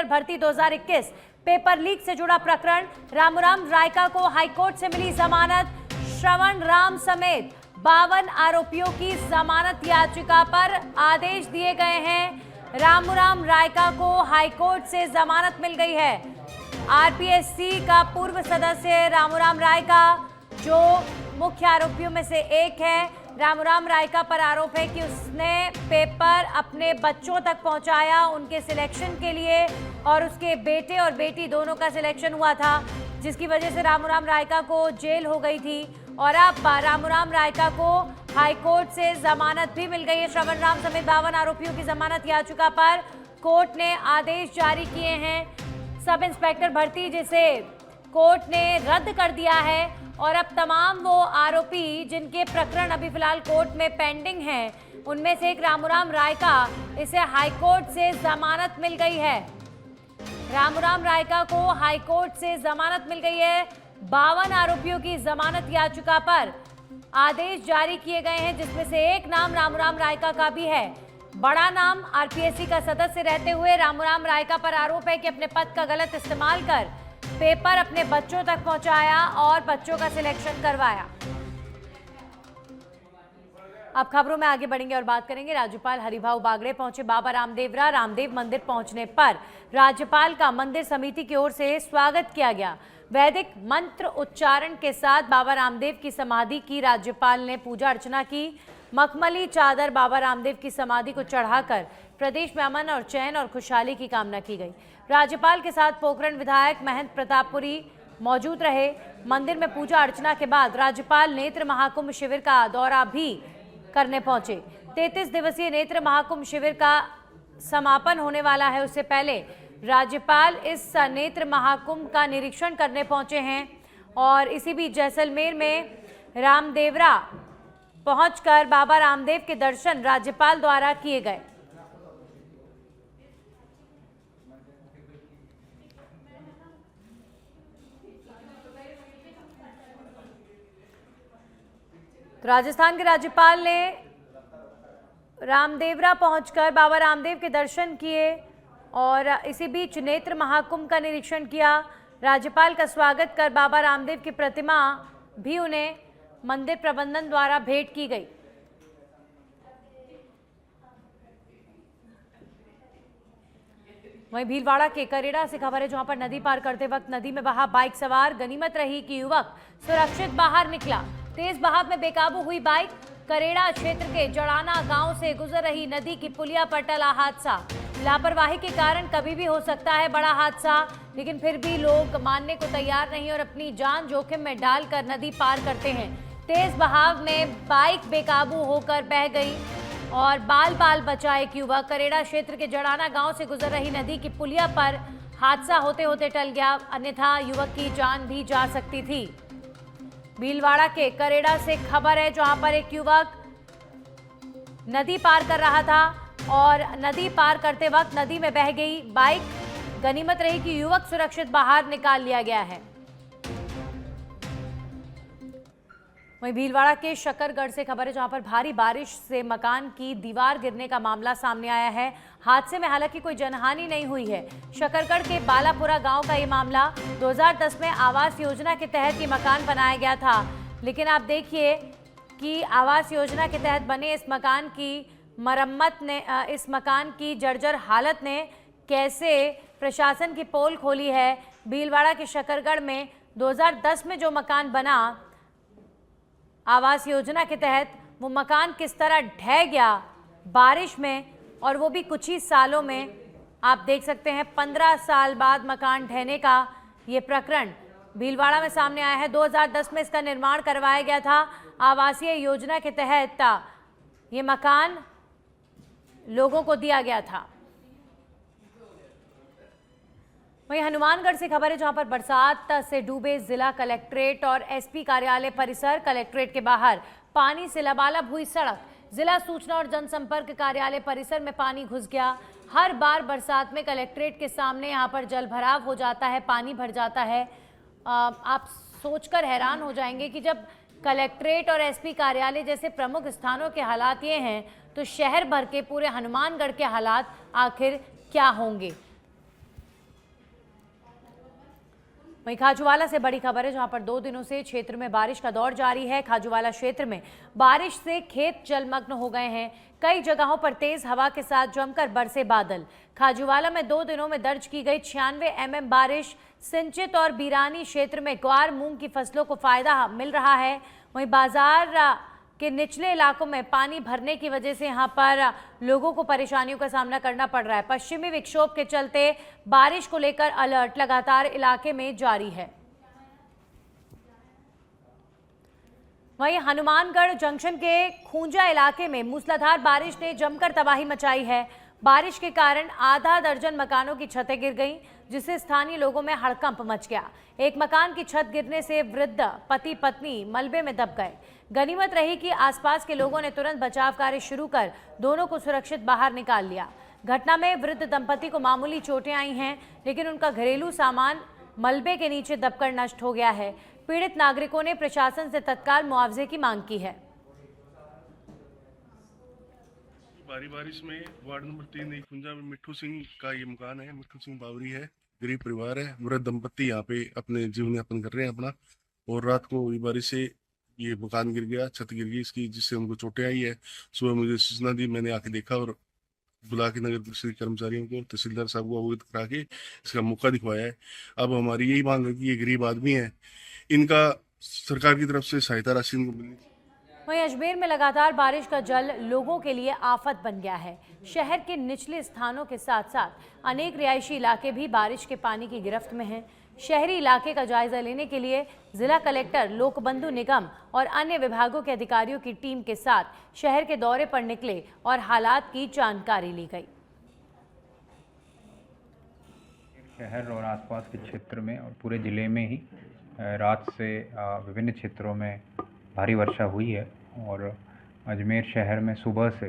भर्ती 2021 paper leak से जुड़ा प्रकरण। रामूराम रायका को हाईकोर्ट से मिली जमानत। श्रवण राम समेत 52 आरोपियों की जमानत याचिका पर आदेश दिए गए हैं। रामूराम रायका को हाईकोर्ट से जमानत मिल गई है। आरपीएससी का पूर्व सदस्य रामूराम रायका जो मुख्य आरोपियों में से एक है। रामूराम रायका पर आरोप है कि उसने पेपर अपने बच्चों तक पहुंचाया उनके सिलेक्शन के लिए, और उसके बेटे और बेटी दोनों का सिलेक्शन हुआ था, जिसकी वजह से रामूराम रायका को जेल हो गई थी। और अब रामूराम रायका को हाईकोर्ट से जमानत भी मिल गई है। श्रवण राम समेत 52 आरोपियों की जमानत याचिका पर कोर्ट ने आदेश जारी किए हैं। सब इंस्पेक्टर भर्ती जिसे कोर्ट ने रद्द कर दिया है, और अब तमाम वो आरोपी जिनके प्रकरण अभी फिलहाल कोर्ट में पेंडिंग हैं, उनमें से एक रामूराम रायका, इसे हाईकोर्ट से जमानत मिल गई है। रामूराम रायका को हाईकोर्ट से जमानत मिल गई है। 52 आरोपियों की जमानत याचिका पर आदेश जारी किए गए हैं, जिसमें से एक नाम रामूराम रायका का भी है। बड़ा नाम आरपीएससी का सदस्य रहते हुए रामूराम रायका पर आरोप है कि अपने पद का गलत इस्तेमाल कर पेपर अपने बच्चों तक पहुंचाया और बच्चों का सिलेक्शन करवाया। अब खबरों में आगे बढ़ेंगे और बात करेंगे। राज्यपाल हरिभाऊ बागड़े पहुंचे बाबा रामदेवरा। रामदेव मंदिर पहुंचने पर राज्यपाल का मंदिर समिति की ओर से स्वागत किया गया। वैदिक मंत्र उच्चारण के साथ बाबा रामदेव की समाधि की राज्यपाल ने पूजा अर्चना की। मखमली चादर बाबा रामदेव की समाधि को चढ़ाकर प्रदेश में अमन और चैन और खुशहाली की कामना की गई। राज्यपाल के साथ पोखरण विधायक महंत प्रतापपुरी मौजूद रहे। मंदिर में पूजा अर्चना के बाद राज्यपाल नेत्र महाकुंभ शिविर का दौरा भी करने पहुंचे। 33 दिवसीय नेत्र महाकुंभ शिविर का समापन होने वाला है, उससे पहले राज्यपाल इस नेत्र महाकुंभ का निरीक्षण करने पहुंचे हैं। और इसी बीच जैसलमेर में रामदेवरा पहुंचकर बाबा रामदेव के दर्शन राज्यपाल द्वारा किए गए। तो राजस्थान के राज्यपाल ने रामदेवरा पहुंचकर बाबा रामदेव के दर्शन किए और इसी बीच नेत्र महाकुंभ का निरीक्षण किया। राज्यपाल का स्वागत कर बाबा रामदेव की प्रतिमा भी उन्हें मंदिर प्रबंधन द्वारा भेंट की गई। वहीं भीलवाड़ा के करेड़ा से खबर है, जहां पर नदी पार करते वक्त नदी में बहा बाइक सवार। गनीमत रही कि युवक सुरक्षित बाहर निकला। तेज बहाव में बेकाबू हुई बाइक। करेड़ा क्षेत्र के जड़ाना गांव से गुजर रही नदी की पुलिया पर टला हादसा। लापरवाही के कारण कभी भी हो सकता है बड़ा हादसा, लेकिन फिर भी लोग मानने को तैयार नहीं और अपनी जान जोखिम में डालकर नदी पार करते हैं। तेज बहाव में बाइक बेकाबू होकर बह गई और बाल बाल बचा एक युवक। करेड़ा क्षेत्र के जड़ाना गांव से गुजर रही नदी की पुलिया पर हादसा होते होते टल गया, अन्यथा युवक की जान भी जा सकती थी। भीलवाड़ा के करेड़ा से खबर है, जहां पर एक युवक नदी पार कर रहा था और नदी पार करते वक्त नदी में बह गई बाइक। गनीमत रही कि युवक सुरक्षित बाहर निकाल लिया गया है। वहीं भीलवाड़ा के शकरगढ़ से खबर है, जहां पर भारी बारिश से मकान की दीवार गिरने का मामला सामने आया है। हादसे में हालांकि कोई जनहानि नहीं हुई है। शकरगढ़ के बालापुरा गांव का ये मामला 2010 में आवास योजना के तहत ये मकान बनाया गया था, लेकिन आप देखिए कि आवास योजना के तहत बने इस मकान की मरम्मत ने, इस मकान की जर्जर हालत ने कैसे प्रशासन की पोल खोली है। भीलवाड़ा के शकरगढ़ में 2010 में जो मकान बना आवास योजना के तहत, वो मकान किस तरह ढह गया बारिश में, और वो भी कुछ ही सालों में। आप देख सकते हैं 15 साल बाद मकान ढहने का ये प्रकरण भीलवाड़ा में सामने आया है। 2010 में इसका निर्माण करवाया गया था आवासीय योजना के तहत। ये मकान लोगों को दिया गया था। वहीं हनुमानगढ़ से खबर है, जहां पर बरसात से डूबे जिला कलेक्ट्रेट और एसपी कार्यालय परिसर। कलेक्ट्रेट के बाहर पानी से लबालब हुई सड़क। जिला सूचना और जनसंपर्क कार्यालय परिसर में पानी घुस गया। हर बार बरसात में कलेक्ट्रेट के सामने यहां पर जल भराव हो जाता है, पानी भर जाता है। आप सोचकर हैरान हो जाएंगे कि जब कलेक्ट्रेट और एसपी कार्यालय जैसे प्रमुख स्थानों के हालात ये हैं, तो शहर भर के पूरे हनुमानगढ़ के हालात आखिर क्या होंगे। वहीं खाजूवाला से बड़ी खबर है, जहां पर 2 दिनों से क्षेत्र में बारिश का दौर जारी है। खाजूवाला क्षेत्र में बारिश से खेत जलमग्न हो गए हैं। कई जगहों पर तेज हवा के साथ जमकर बरसे बादल। खाजूवाला में 2 दिनों में दर्ज की गई 96 mm बारिश। सिंचित और बीरानी क्षेत्र में ग्वार मूंग की फसलों को फायदा मिल रहा है। वहीं बाजार के निचले इलाकों में पानी भरने की वजह से यहां पर लोगों को परेशानियों का सामना करना पड़ रहा है। पश्चिमी विक्षोभ के चलते बारिश को लेकर अलर्ट लगातार इलाके में जारी है। वहीं हनुमानगढ़ जंक्शन के खूंजा इलाके में मूसलाधार बारिश ने जमकर तबाही मचाई है। बारिश के कारण आधा दर्जन मकानों की छतें गिर गईं, जिससे स्थानीय लोगों में हड़कंप मच गया। एक मकान की छत गिरने से वृद्ध पति पत्नी मलबे में दब गए। गनीमत रही कि आसपास के लोगों ने तुरंत बचाव कार्य शुरू कर दोनों को सुरक्षित बाहर निकाल लिया। घटना में वृद्ध दंपति को मामूली चोटें आई हैं, लेकिन उनका घरेलू सामान मलबे के नीचे दबकर नष्ट हो गया है। पीड़ित नागरिकों ने प्रशासन से तत्काल मुआवजे की मांग की है। भारी बारिश में वार्ड नंबर 3 खुंजा में मिट्ठू सिंह का ये मकान है। मिट्ठू सिंह बावरी है, गरीब परिवार है। वृद्ध दंपत्ति यहाँ पे अपने जीवन यापन कर रहे हैं अपना, और रात को ये बारिश से ये मकान गिर गया, छत गिर गई इसकी, जिससे उनको चोटें आई है। सुबह मुझे सूचना दी, मैंने आके देखा और बुला के नगर परिषद कर्मचारियों को, तहसीलदार साहब को अवगत करा के इसका मौका दिखवाया है। अब हमारी यही मांग है कि ये गरीब आदमी है, इनका सरकार की तरफ से सहायता राशि इनको मिलनी। वहीं अजमेर में लगातार बारिश का जल लोगों के लिए आफत बन गया है। शहर के निचले स्थानों के साथ साथ अनेक रिहायशी इलाके भी बारिश के पानी की गिरफ्त में हैं। शहरी इलाके का जायजा लेने के लिए जिला कलेक्टर, लोकबंधु निगम और अन्य विभागों के अधिकारियों की टीम के साथ शहर के दौरे पर निकले और हालात की जानकारी ली गई। शहर और आसपास के क्षेत्र में और पूरे ज़िले में ही रात से विभिन्न क्षेत्रों में भारी वर्षा हुई है और अजमेर शहर में सुबह से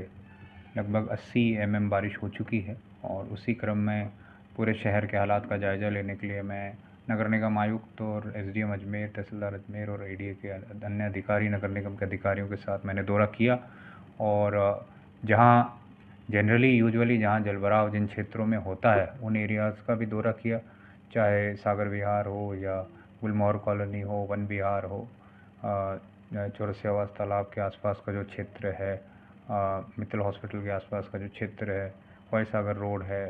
लगभग 80 mm बारिश हो चुकी है। और उसी क्रम में पूरे शहर के हालात का जायज़ा लेने के लिए मैं नगर निगम आयुक्त और एसडीएम अजमेर, तहसीलदार अजमेर और एडीए के अन्य अधिकारी, नगर निगम के अधिकारियों के साथ मैंने दौरा किया। और जहां यूजुअली जहां जलभराव जिन क्षेत्रों में होता है उन एरियाज़ का भी दौरा किया, चाहे सागर विहार हो या गुलमोहर कॉलोनी हो, वन विहार हो, चौरसिया आवास तालाब के आसपास का जो क्षेत्र है, मित्तल हॉस्पिटल के आसपास का जो क्षेत्र है, वाई सागर रोड है,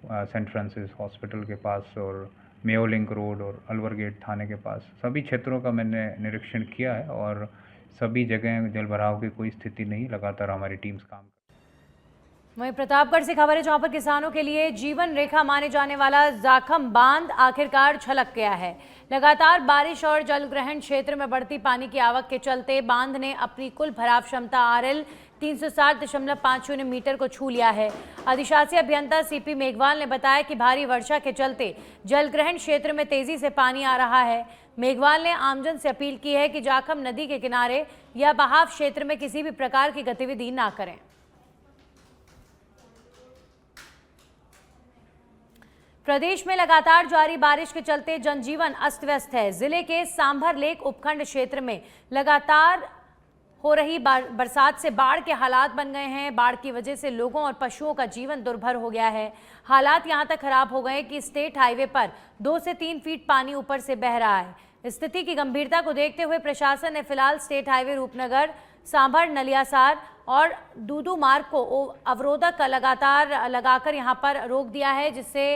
सेंट फ्रांसिस हॉस्पिटल के पास और मेयो लिंक रोड और अलवर गेट थाने के पास, सभी क्षेत्रों का मैंने निरीक्षण किया है और सभी जगह जलभराव की कोई स्थिति नहीं। लगातार हमारी टीम्स काम। वहीं प्रतापगढ़ से खबर है, जहां पर किसानों के लिए जीवन रेखा माने जाने वाला जाखम बांध आखिरकार छलक गया है। लगातार बारिश और जलग्रहण क्षेत्र में बढ़ती पानी की आवक के चलते बांध ने अपनी कुल भराव क्षमता RL 360.50 मीटर को छू लिया है। अधिशासी अभियंता CP मेघवाल ने बताया कि भारी वर्षा के चलते जलग्रहण क्षेत्र में तेजी से पानी आ रहा है। मेघवाल ने आमजन से अपील की है कि जाखम नदी के किनारे या बहाव क्षेत्र में किसी भी प्रकार की गतिविधि ना करें। प्रदेश में लगातार जारी बारिश के चलते जनजीवन अस्त व्यस्त है। जिले के सांभर लेक उपखंड क्षेत्र में लगातार हो रही बरसात से बाढ़ के हालात बन गए हैं। बाढ़ की वजह से लोगों और पशुओं का जीवन दुर्भर हो गया है। हालात यहां तक खराब हो गए कि स्टेट हाईवे पर 2 से 3 फीट पानी ऊपर से बह रहा है। स्थिति की गंभीरता को देखते हुए प्रशासन ने फिलहाल स्टेट हाईवे रूपनगर, सांभर, नलियासार और दूदू मार्ग को अवरोधक लगातार लगाकर यहां पर रोक दिया है, जिससे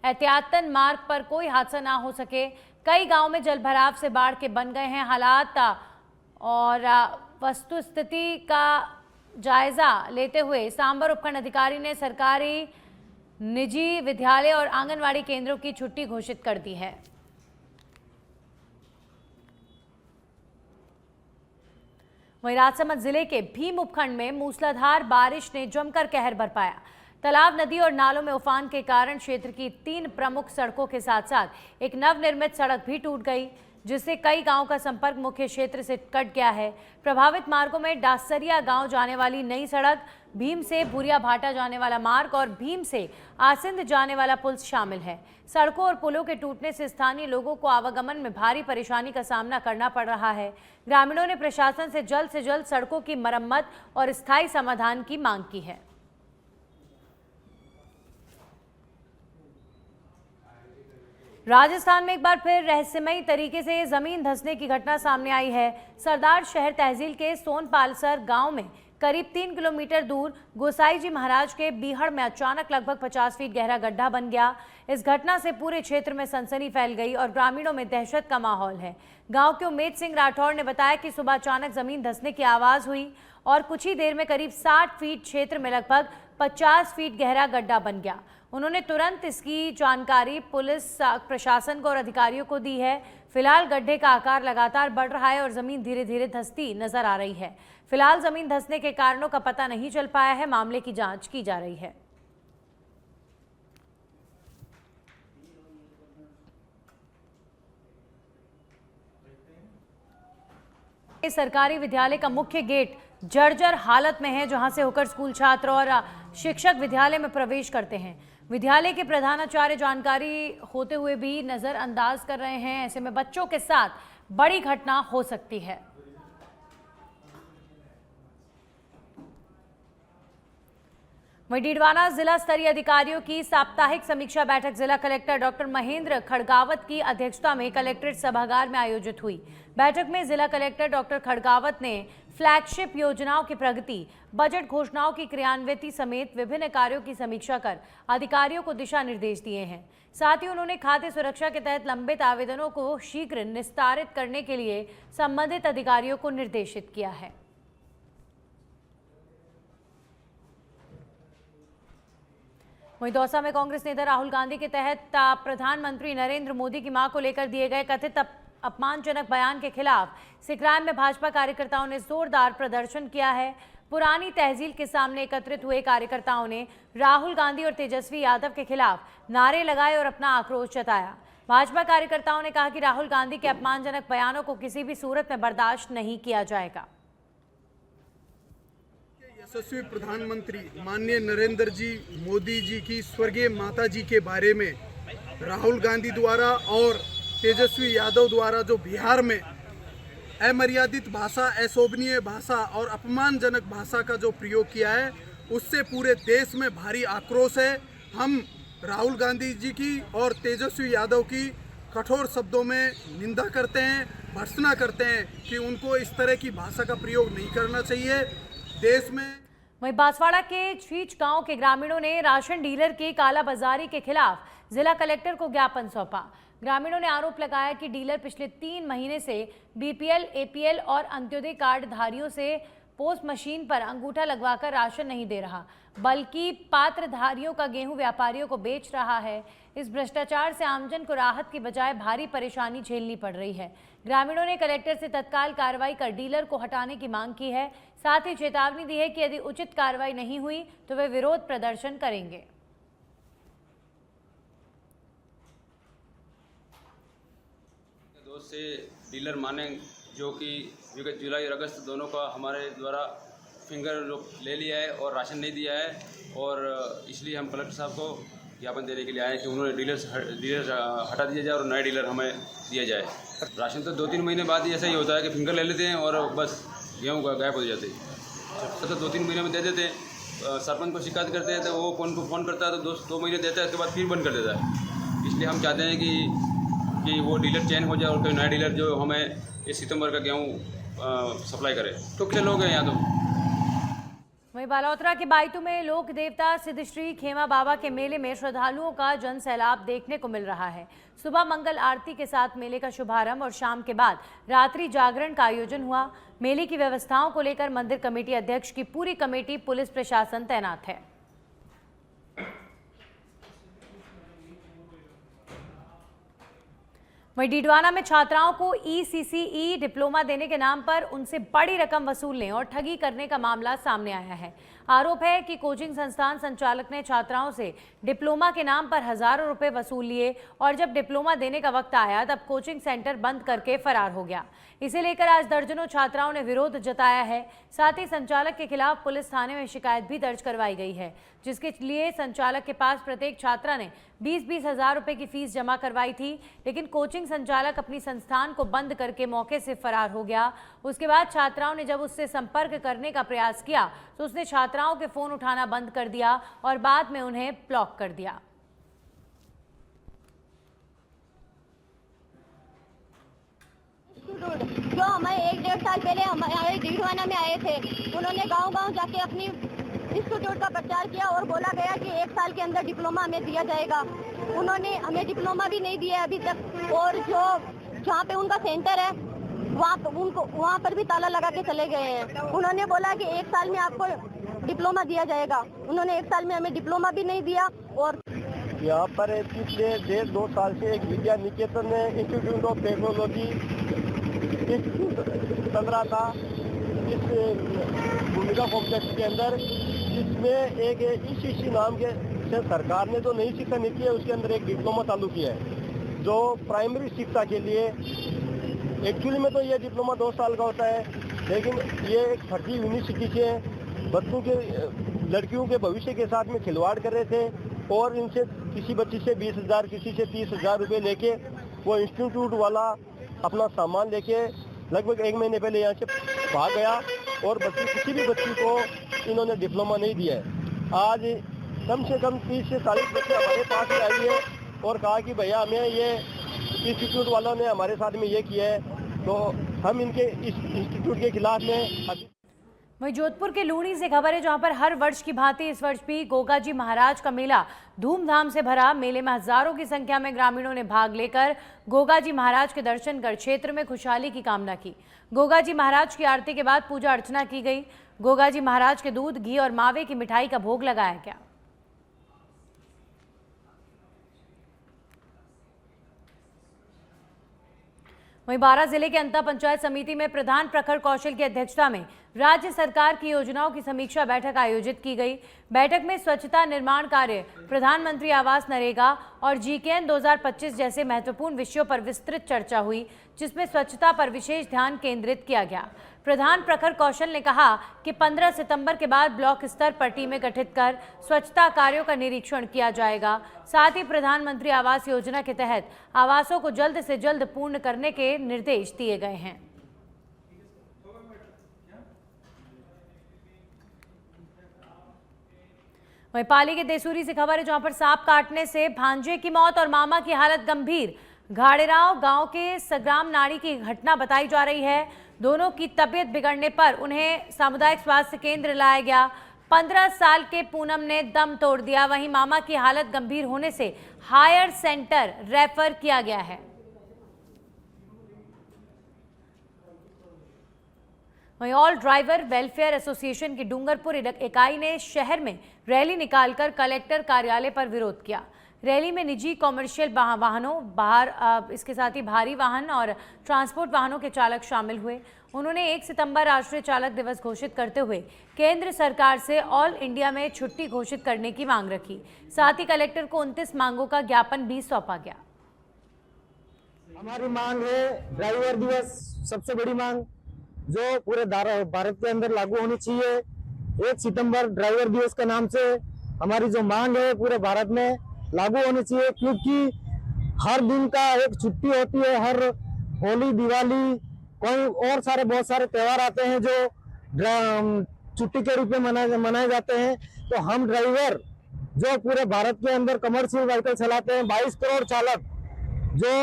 एहतियातन मार्ग पर कोई हादसा ना हो सके। कई गांव में जलभराव से बाढ़ के बन गए हैं हालात। और वस्तु स्थिति का जायजा लेते हुए सांभर उपखंड अधिकारी ने सरकारी, निजी विद्यालय और आंगनवाड़ी केंद्रों की छुट्टी घोषित कर दी है। वहीं राजसमंद जिले के भीम उपखंड में मूसलाधार बारिश ने जमकर कहर बरपाया। तालाब, नदी और नालों में उफान के कारण क्षेत्र की 3 प्रमुख सड़कों के साथ साथ एक नवनिर्मित सड़क भी टूट गई, जिससे कई गांवों का संपर्क मुख्य क्षेत्र से कट गया है। प्रभावित मार्गों में डासरिया गांव जाने वाली नई सड़क, भीम से भूरिया भाटा जाने वाला मार्ग और भीम से आसिंद जाने वाला पुल शामिल है। सड़कों और पुलों के टूटने से स्थानीय लोगों को आवागमन में भारी परेशानी का सामना करना पड़ रहा है। ग्रामीणों ने प्रशासन से जल्द सड़कों की मरम्मत और स्थायी समाधान की मांग की है। राजस्थान में एक बार फिर रहस्यमयी तरीके से जमीन धंसने की घटना सामने आई है। सरदार शहर तहसील के सोनपालसर गांव में करीब 3 किलोमीटर दूर गोसाई जी महाराज के बीहड़ में अचानक लगभग 50 फीट गहरा गड्ढा बन गया। इस घटना से पूरे क्षेत्र में सनसनी फैल गई और ग्रामीणों में दहशत का माहौल है। गांव के उमेद सिंह राठौर ने बताया कि सुबह अचानक जमीन धंसने की आवाज हुई और कुछ ही देर में करीब 60 फीट क्षेत्र में लगभग 50 फीट गहरा गड्ढा बन गया। उन्होंने तुरंत इसकी जानकारी पुलिस प्रशासन को और अधिकारियों को दी है। फिलहाल गड्ढे का आकार लगातार बढ़ रहा है और जमीन धीरे धीरे धंसती नजर आ रही है। फिलहाल जमीन धंसने के कारणों का पता नहीं चल पाया है। मामले की जांच की जा रही है। सरकारी विद्यालय का मुख्य गेट जर्जर हालत में है, जहां से होकर स्कूल छात्र और शिक्षक विद्यालय में प्रवेश करते हैं। विद्यालय के प्रधानाचार्य जानकारी होते हुए भी नजरअंदाज कर रहे हैं। ऐसे में बच्चों के साथ बड़ी घटना हो सकती है। वहीं डीडवाना जिला स्तरीय अधिकारियों की साप्ताहिक समीक्षा बैठक जिला कलेक्टर डॉक्टर महेंद्र खड़गावत की अध्यक्षता में कलेक्ट्रेट सभागार में आयोजित हुई। बैठक में जिला कलेक्टर डॉक्टर खड़गावत ने फ्लैगशिप योजनाओं की प्रगति, बजट घोषणाओं की क्रियान्विति समेत विभिन्न कार्यों की समीक्षा कर अधिकारियों को दिशा निर्देश दिए हैं। साथ ही उन्होंने खाद्य सुरक्षा के तहत लंबित आवेदनों को शीघ्र निस्तारित करने के लिए संबंधित अधिकारियों को निर्देशित किया है। वहीं दौसा में कांग्रेस नेता राहुल गांधी के तहत प्रधानमंत्री नरेंद्र मोदी की मां को लेकर दिए गए कथित अपमानजनक बयान के खिलाफ सिकराय में भाजपा कार्यकर्ताओं ने जोरदार प्रदर्शन किया है। पुरानी तहसील के सामने एकत्रित हुए कार्यकर्ताओं ने राहुल गांधी और तेजस्वी यादव के खिलाफ नारे लगाए और अपना आक्रोश जताया। भाजपा कार्यकर्ताओं ने कहा कि राहुल गांधी के अपमानजनक बयानों को किसी भी सूरत में बर्दाश्त नहीं किया जाएगा। यशस्वी प्रधानमंत्री माननीय नरेंद्र जी मोदी जी की स्वर्गीय माता जी के बारे में राहुल गांधी द्वारा और तेजस्वी यादव द्वारा जो बिहार में अमर्यादित भाषा, अशोभनीय भाषा और अपमानजनक भाषा का जो प्रयोग किया है, उससे पूरे देश में भारी आक्रोश है। हम राहुल गांधी जी की और तेजस्वी यादव की कठोर शब्दों में निंदा करते हैं, भर्त्सना करते हैं कि उनको इस तरह की भाषा का प्रयोग नहीं करना चाहिए देश में। वहीं बांसवाड़ा के छीच गांव के ग्रामीणों ने राशन डीलर की कालाबाजारी के खिलाफ जिला कलेक्टर को ज्ञापन सौंपा। ग्रामीणों ने आरोप लगाया कि डीलर पिछले 3 महीने से बीपीएल, एपीएल और अंत्योदय कार्ड धारियों से पोस्ट मशीन पर अंगूठा लगवाकर राशन नहीं दे रहा, बल्कि पात्रधारियों का गेहूं व्यापारियों को बेच रहा है। इस भ्रष्टाचार से आमजन को राहत की बजाय भारी परेशानी झेलनी पड़ रही है। ग्रामीणों ने कलेक्टर से तत्काल कार्रवाई कर डीलर को हटाने की मांग की है। साथ ही चेतावनी दी है कि यदि उचित कार्रवाई नहीं हुई तो वे विरोध प्रदर्शन करेंगे। से डीलर माने जो कि विगत जुलाई और अगस्त दोनों का हमारे द्वारा फिंगर ले लिया है और राशन नहीं दिया है, और इसलिए हम कलेक्टर साहब को ज्ञापन देने के लिए आए कि उन्होंने डीलर हटा दिया जाए और नए डीलर हमें दिया जाए। राशन तो 2-3 महीने बाद ही ऐसा ही होता है कि फिंगर ले लेते हैं और बस गेहूँ गायब हो जाते हैं। तो 2-3 महीने में दे देते हैं। सरपंच को शिकायत करते हैं तो वो फ़ोन करता है तो 2 महीने देता है, उसके बाद फिर बंद कर देता है। इसलिए हम चाहते हैं कि वो डीलर चेंज हो जाए और कोई नया डीलर जो हमें इस सितंबर का गेहूँ सप्लाई करे। तो कितने लोग हैं यहाँ तो। वहीं बालोतरा के बायतू में लोक देवता सिद्धश्री खेमा बाबा के मेले में श्रद्धालुओं का जन सैलाब देखने को मिल रहा है। सुबह मंगल आरती के साथ मेले का शुभारंभ और शाम के बाद रात्रि जागरण का आयोजन हुआ। मेले की व्यवस्थाओं को लेकर मंदिर कमेटी अध्यक्ष की पूरी कमेटी, पुलिस प्रशासन तैनात है। वहीं डीडवाना में छात्राओं को ईसीसीई डिप्लोमा देने के नाम पर उनसे बड़ी रकम वसूलने और ठगी करने का मामला सामने आया है। आरोप है कि कोचिंग संस्थान संचालक ने छात्राओं से डिप्लोमा के नाम पर हजारों रुपए वसूल लिए और जब डिप्लोमा देने का वक्त आया तब कोचिंग सेंटर बंद करके फरार हो गया। इसे लेकर आज दर्जनों छात्राओं ने विरोध जताया है। साथ ही संचालक के खिलाफ पुलिस थाने में शिकायत भी दर्ज करवाई गई है, जिसके लिए संचालक के पास प्रत्येक छात्रा ने 20-20 हजार रुपए की फीस जमा करवाई थी। लेकिन कोचिंग संचालक अपनी संस्थान को बंद करके मौके से फरार हो गया। उसके बाद छात्राओं ने जब उससे संपर्क करने का प्रयास किया तो उसने छात्राओं के फोन उठाना बंद कर दिया और बाद में उन्हें ब्लॉक कर दिया। हमारे 1-1.5 साल पहले हमारे डीडवाना में आए थे। उन्होंने गांव-गांव जाके अपनी इंस्टीट्यूट का प्रचार किया और बोला गया कि 1 साल के अंदर डिप्लोमा हमें दिया जाएगा। उन्होंने हमें डिप्लोमा भी नहीं दिया अभी तक, और जो जहाँ पे उनका सेंटर है वहाँ पर भी ताला लगा के चले गए हैं। उन्होंने बोला कि 1 साल में आपको डिप्लोमा दिया जाएगा। उन्होंने 1 साल में हमें डिप्लोमा भी नहीं दिया। और यहाँ पर पिछले 1.5-2 साल से एक Vidya Niketan institute of technology चल रहा था इस भूमिका कॉम्प्लेक्स के अंदर, जिसमें एक ईसीसी नाम के सरकार ने जो नई शिक्षा नीति है उसके अंदर एक डिप्लोमा चालू किया है, जो प्राइमरी शिक्षा के लिए। एक्चुअली में तो ये डिप्लोमा 2 साल का होता है, लेकिन ये एक फर्जी यूनिवर्सिटी से बच्चों के लड़कियों के भविष्य के साथ में खिलवाड़ कर रहे थे और इनसे किसी बच्ची से 20,000 किसी से 30,000 रुपये लेके वो इंस्टीट्यूट वाला अपना सामान लेके लगभग 1 महीने पहले यहाँ से भाग गया और किसी भी बच्ची को इन्होंने डिप्लोमा नहीं दिया है। आज कम से कम 30 से 40 बच्चे हमारे पास में आई है और कहा कि भैया हमें ये इंस्टीट्यूट वालों ने हमारे साथ में ये किया है, तो हम इनके इस इंस्टीट्यूट के खिलाफ में। वहीं जोधपुर के लूणी से खबर है, जहां पर हर वर्ष की भांति इस वर्ष भी गोगाजी महाराज का मेला धूमधाम से भरा। मेले में हजारों की संख्या में ग्रामीणों ने भाग लेकर गोगाजी महाराज के दर्शन कर क्षेत्र में खुशहाली की कामना की। गोगाजी महाराज की आरती के बाद पूजा अर्चना की गई। गोगाजी महाराज के दूध, घी और मावे की मिठाई का भोग लगाया गया। वहीं बारां जिले के अंता पंचायत समिति में प्रधान प्रखर कौशल की अध्यक्षता में राज्य सरकार की योजनाओं की समीक्षा बैठक आयोजित की गई। बैठक में स्वच्छता निर्माण कार्य, प्रधानमंत्री आवास, नरेगा और जीकेएन 2025 जैसे महत्वपूर्ण विषयों पर विस्तृत चर्चा हुई, जिसमें स्वच्छता पर विशेष ध्यान केंद्रित किया गया। प्रधान प्रखर कौशल ने कहा कि 15 सितंबर के बाद ब्लॉक स्तर पर टीमें गठित कर स्वच्छता कार्यों का निरीक्षण किया जाएगा। साथ ही प्रधानमंत्री आवास योजना के तहत आवासों को जल्द से जल्द पूर्ण करने के निर्देश दिए गए हैं। वहीं पाली के देसूरी से खबर है, जहां पर सांप काटने से भांजे की मौत और मामा की हालत गंभीर। घाड़ेराव गांव के सग्राम नाड़ी की घटना बताई जा रही है। दोनों की तबीयत बिगड़ने पर उन्हें सामुदायिक स्वास्थ्य केंद्र लाया गया। 15 साल के पूनम ने दम तोड़ दिया। वहीं मामा की हालत गंभीर होने से हायर सेंटर रेफर किया गया है। वहीं ऑल ड्राइवर वेलफेयर एसोसिएशन की डूंगरपुर इकाई ने शहर में रैली निकालकर कलेक्टर कार्यालय पर विरोध किया। रैली में निजी कॉमर्शियल वाहनों, इसके साथ ही भारी वाहन और ट्रांसपोर्ट वाहनों के चालक शामिल हुए। उन्होंने 1 सितंबर राष्ट्रीय चालक दिवस घोषित करते हुए केंद्र सरकार से ऑल इंडिया में छुट्टी घोषित करने की मांग रखी। साथ ही कलेक्टर को 29 मांगों का ज्ञापन भी सौंपा गया। हमारी मांग है ड्राइवर दिवस, सबसे बड़ी मांग जो पूरे भारत के अंदर लागू होनी चाहिए। 1 सितंबर ड्राइवर दिवस के नाम से हमारी जो मांग है पूरे भारत में लागू होनी चाहिए, क्योंकि हर दिन का एक छुट्टी होती है। हर होली, दिवाली, कोई और बहुत सारे त्यौहार आते हैं जो छुट्टी के रूप में मनाए जाते हैं। तो हम ड्राइवर जो पूरे भारत के अंदर कमर्शियल व्हीकल चलाते हैं, 22 करोड़ चालक जो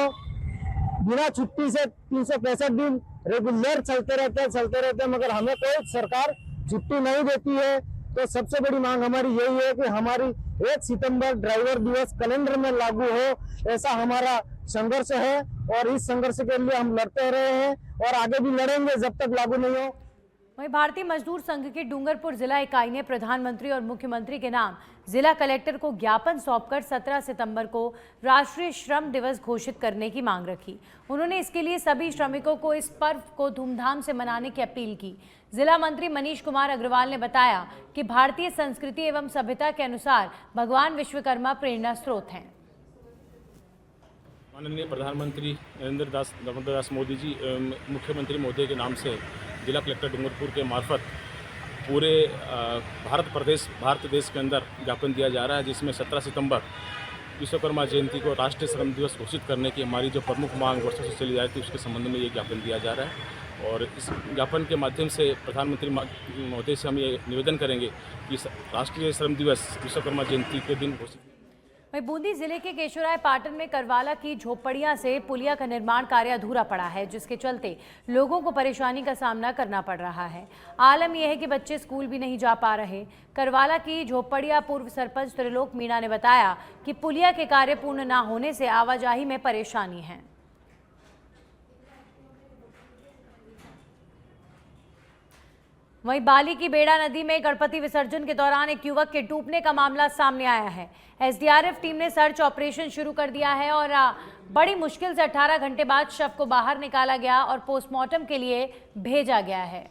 बिना छुट्टी से 365 दिन रेगुलर चलते रहते हैं, मगर हमें कोई सरकार छुट्टी नहीं देती है। तो सबसे बड़ी मांग हमारी यही है कि हमारी 1 सितंबर ड्राइवर दिवस कैलेंडर में लागू हो, ऐसा हमारा संघर्ष है और इस संघर्ष के लिए हम लड़ते रहे हैं और आगे भी लड़ेंगे जब तक लागू नहीं हो। वहीं भारतीय मजदूर संघ की डूंगरपुर जिला इकाई ने प्रधानमंत्री और मुख्यमंत्री के नाम जिला कलेक्टर को ज्ञापन सौंपकर 17 सितंबर को राष्ट्रीय श्रम दिवस घोषित करने की मांग रखी। उन्होंने इसके लिए सभी श्रमिकों को इस पर्व को धूमधाम से मनाने की अपील की। जिला मंत्री मनीष कुमार अग्रवाल ने बताया कि भारतीय संस्कृति एवं सभ्यता के अनुसार भगवान विश्वकर्मा प्रेरणा स्रोत हैं। माननीय प्रधानमंत्री नरेंद्र दास मोदी जी, मुख्यमंत्री महोदय के नाम से जिला कलेक्टर डूंगरपुर के मार्फत पूरे भारत देश के अंदर ज्ञापन दिया जा रहा है, जिसमें 17 सितंबर विश्वकर्मा जयंती को राष्ट्रीय श्रम दिवस घोषित करने की हमारी जो प्रमुख मांग वर्षों से चली आ रही थी, उसके संबंध में ये ज्ञापन दिया जा रहा है। और इस ज्ञापन के माध्यम से प्रधानमंत्री महोदय से हम ये निवेदन करेंगे कि राष्ट्रीय श्रम दिवस विश्वकर्मा जयंती के दिन घोषित। वहीं बूंदी जिले के केशोराय पाटन में करवाला की झोपड़ियां से पुलिया का निर्माण कार्य अधूरा पड़ा है, जिसके चलते लोगों को परेशानी का सामना करना पड़ रहा है। आलम यह है कि बच्चे स्कूल भी नहीं जा पा रहे। करवाला की झोपड़िया पूर्व सरपंच त्रिलोक मीणा ने बताया कि पुलिया के कार्य पूर्ण न होने से आवाजाही में परेशानी है। वहीं बाली की बेड़ा नदी में गणपति विसर्जन के दौरान एक युवक के डूबने का मामला सामने आया है। एसडीआरएफ टीम ने सर्च ऑपरेशन शुरू कर दिया है और बड़ी मुश्किल से 18 घंटे बाद शव को बाहर निकाला गया और पोस्टमार्टम के लिए भेजा गया है।